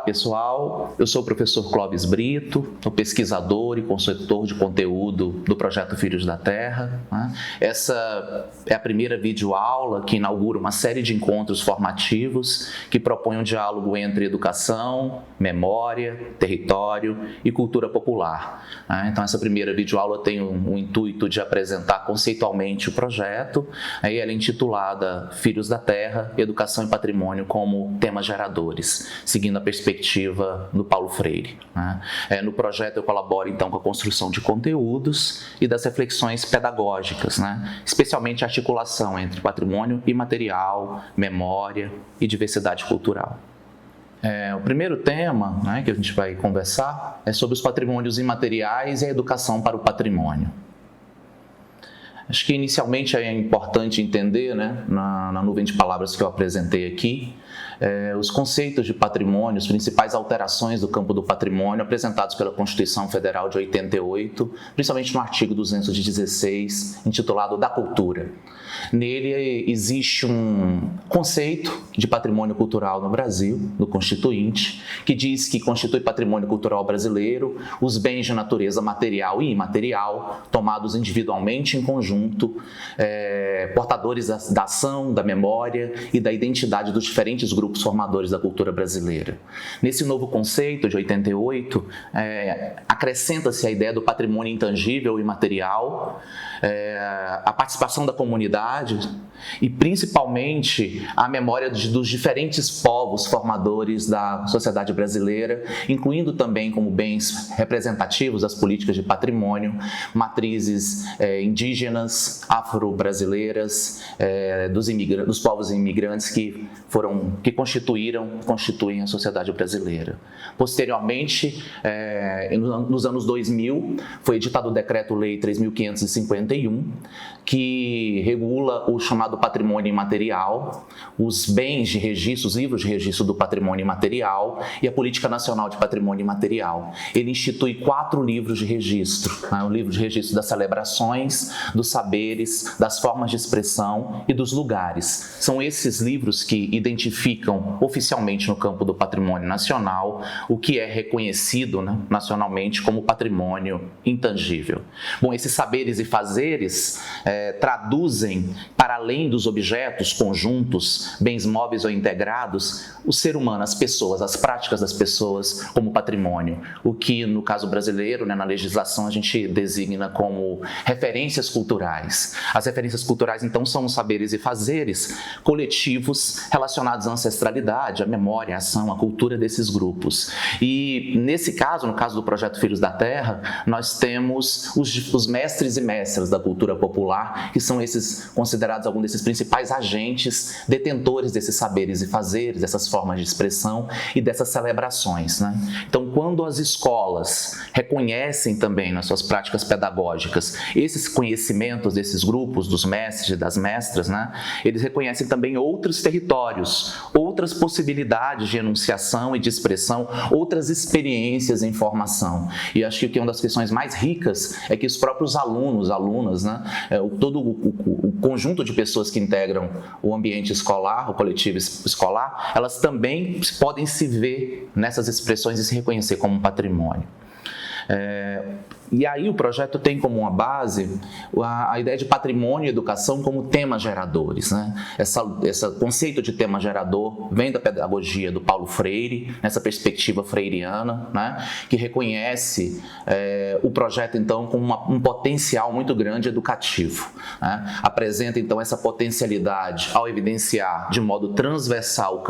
pessoal, eu sou o professor Clóvis Brito, sou pesquisador e consultor de conteúdo do projeto Filhos da Terra. Essa é a primeira videoaula que inaugura uma série de encontros formativos que propõem um diálogo entre educação, memória, território e cultura popular. Então essa primeira videoaula tem o intuito de apresentar conceitualmente o projeto, aí ela é intitulada Filhos da Terra, Educação e Patrimônio como temas geradores, seguindo a perspectiva do Paulo Freire. No projeto eu colaboro então com a construção de conteúdos e das reflexões pedagógicas, especialmente a articulação entre patrimônio imaterial, memória e diversidade cultural. O primeiro tema que a gente vai conversar é sobre os patrimônios imateriais e a educação para o patrimônio. Acho que inicialmente é importante entender, na nuvem de palavras que eu apresentei aqui, os conceitos de patrimônio, as principais alterações do campo do patrimônio apresentados pela Constituição Federal de 88, principalmente no artigo 216, intitulado Da Cultura. Nele existe um conceito de patrimônio cultural no Brasil, do Constituinte, que diz que constitui patrimônio cultural brasileiro os bens de natureza material e imaterial, tomados individualmente em conjunto, portadores da ação, da memória e da identidade dos diferentes grupos formadores da cultura brasileira. Nesse novo conceito de 88, acrescenta-se a ideia do patrimônio intangível e imaterial, a participação da comunidade e principalmente a memória dos diferentes povos formadores da sociedade brasileira, incluindo também como bens representativos das políticas de patrimônio, matrizes indígenas, afro-brasileiras, dos povos imigrantes que constituem a sociedade brasileira. Posteriormente, nos anos 2000, foi editado o Decreto-Lei 3.551, que regula o chamado patrimônio imaterial, os bens de registro, os livros de registro do patrimônio imaterial e a Política Nacional de Patrimônio Imaterial. Ele institui 4 livros de registro, o livro de registro das celebrações, dos saberes, das formas de expressão e dos lugares. São esses livros que identificam oficialmente no campo do patrimônio nacional o que é reconhecido nacionalmente como patrimônio intangível. Bom, esses saberes e fazeres traduzem, para além dos objetos, conjuntos, bens móveis ou integrados, o ser humano, as pessoas, as práticas das pessoas como patrimônio, o que no caso brasileiro, na legislação, a gente designa como referências culturais. As referências culturais, então, são os saberes e fazeres coletivos relacionados à ancestralidade, à memória, à ação, à cultura desses grupos. E nesse caso, no caso do projeto Filhos da Terra, nós temos os mestres e mestras da cultura popular, que são considerados alguns desses principais agentes, detentores desses saberes e fazeres, dessas formas de expressão e dessas celebrações. Então, quando as escolas reconhecem também nas suas práticas pedagógicas esses conhecimentos desses grupos, dos mestres e das mestras, eles reconhecem também outros territórios, outras possibilidades de enunciação e de expressão, outras experiências em formação. E acho que uma das questões mais ricas é que os próprios alunos, alunas, todo o conjunto de pessoas que integram o ambiente escolar, o coletivo escolar, elas também podem se ver nessas expressões e se reconhecer como um patrimônio. E aí o projeto tem como uma base a ideia de patrimônio e educação como temas geradores. Esse conceito de tema gerador vem da pedagogia do Paulo Freire, nessa perspectiva freiriana, que reconhece o projeto, então, como um potencial muito grande educativo. Apresenta, então, essa potencialidade ao evidenciar de modo transversal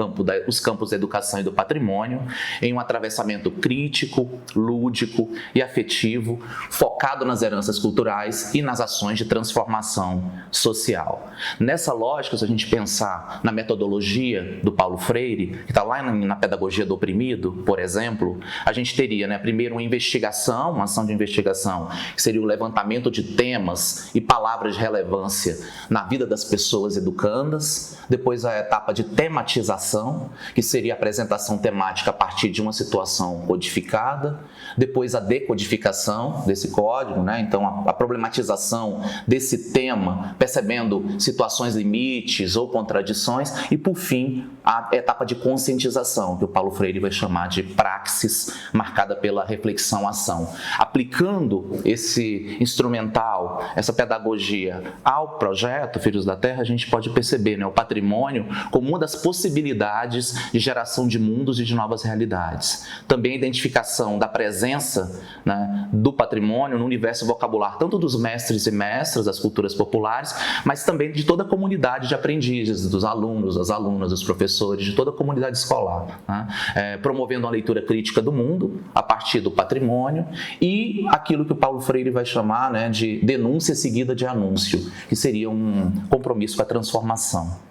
os campos da educação e do patrimônio, em um atravessamento crítico, lúdico e afetivo, focado nas heranças culturais e nas ações de transformação social. Nessa lógica, se a gente pensar na metodologia do Paulo Freire, que está lá na pedagogia do oprimido, por exemplo, a gente teria, primeiro, uma ação de investigação, que seria o levantamento de temas e palavras de relevância na vida das pessoas educandas, depois a etapa de tematização, que seria a apresentação temática a partir de uma situação codificada, depois a decodificação, discussão desse código, né? Então a problematização desse tema, percebendo situações limites ou contradições, e por fim a etapa de conscientização, que o Paulo Freire vai chamar de praxis, marcada pela reflexão-ação. Aplicando esse instrumental, essa pedagogia ao projeto Filhos da Terra, a gente pode perceber, né, o patrimônio como uma das possibilidades de geração de mundos e de novas realidades. Também a identificação da presença, né, do patrimônio no universo vocabular, tanto dos mestres e mestras das culturas populares, mas também de toda a comunidade de aprendizes, dos alunos, das alunas, dos professores, de toda a comunidade escolar, né? Promovendo uma leitura crítica do mundo a partir do patrimônio e aquilo que o Paulo Freire vai chamar, né, de denúncia seguida de anúncio, que seria um compromisso com a transformação.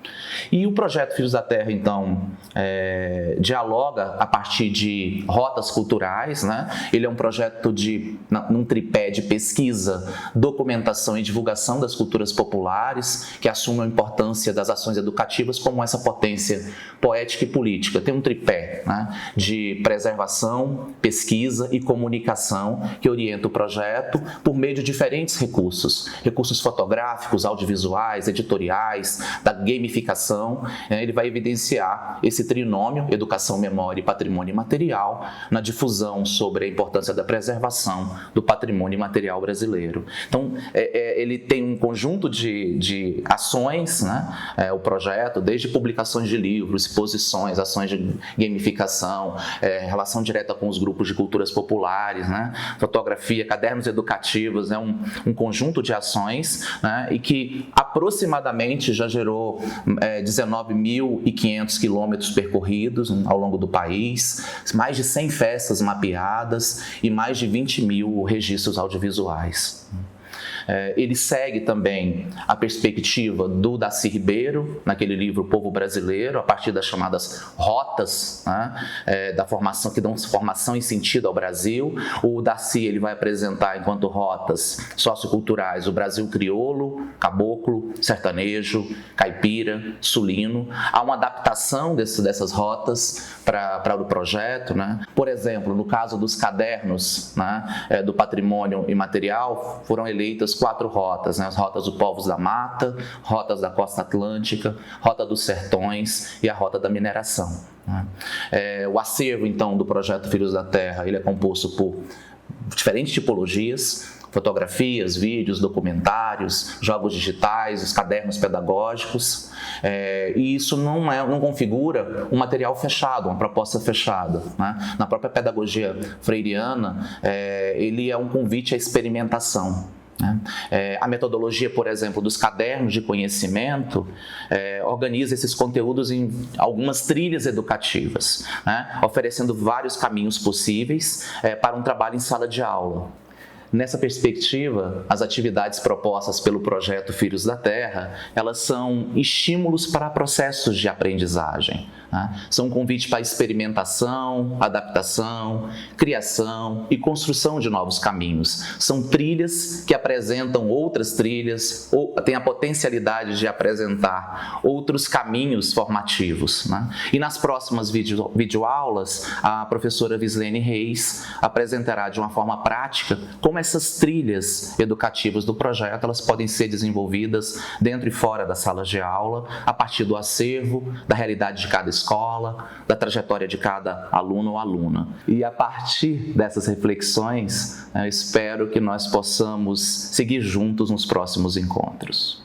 E o projeto Filhos da Terra, então, dialoga a partir de rotas culturais, né? Ele é um projeto num tripé de pesquisa, documentação e divulgação das culturas populares, que assume a importância das ações educativas como essa potência poética e política. Tem um tripé, né, de preservação, pesquisa e comunicação que orienta o projeto por meio de diferentes recursos fotográficos, audiovisuais, editoriais, da gamificação. Ele vai evidenciar esse trinômio, educação, memória e patrimônio imaterial, na difusão sobre a importância da preservação do patrimônio imaterial brasileiro. Então, ele tem um conjunto de ações, né, o projeto, desde publicações de livros, exposições, ações de gamificação, relação direta com os grupos de culturas populares, né, fotografia, cadernos educativos, né, um conjunto de ações, né, e que aproximadamente já gerou 19.500 quilômetros percorridos ao longo do país, mais de 100 festas mapeadas e mais de 20.000 registros audiovisuais. Ele segue também a perspectiva do Darcy Ribeiro, naquele livro Povo Brasileiro, a partir das chamadas rotas, né, da formação, que dão formação e sentido ao Brasil. O Darcy, ele vai apresentar enquanto rotas socioculturais o Brasil crioulo, caboclo, sertanejo, caipira, sulino. Há uma adaptação dessas rotas para o projeto, né? Por exemplo, no caso dos cadernos, né, do patrimônio imaterial, foram eleitas 4 rotas, né? As rotas dos povos da mata, rotas da costa atlântica, rota dos sertões e a rota da mineração, né? O acervo, então, do projeto Filhos da Terra, ele é composto por diferentes tipologias: fotografias, vídeos, documentários, jogos digitais, os cadernos pedagógicos, e isso não configura um material fechado, uma proposta fechada, né? Na própria pedagogia freiriana, ele é um convite à experimentação. A metodologia, por exemplo, dos cadernos de conhecimento organiza esses conteúdos em algumas trilhas educativas, né, oferecendo vários caminhos possíveis para um trabalho em sala de aula. Nessa perspectiva, as atividades propostas pelo projeto Filhos da Terra, elas são estímulos para processos de aprendizagem, né? São um convite para experimentação, adaptação, criação e construção de novos caminhos. São trilhas que apresentam outras trilhas, ou têm a potencialidade de apresentar outros caminhos formativos, né? E nas próximas videoaulas, a professora Vislene Reis apresentará de uma forma prática como essas trilhas educativas do projeto elas podem ser desenvolvidas dentro e fora das salas de aula, a partir do acervo, da realidade de cada escola, da trajetória de cada aluno ou aluna. E a partir dessas reflexões, eu espero que nós possamos seguir juntos nos próximos encontros.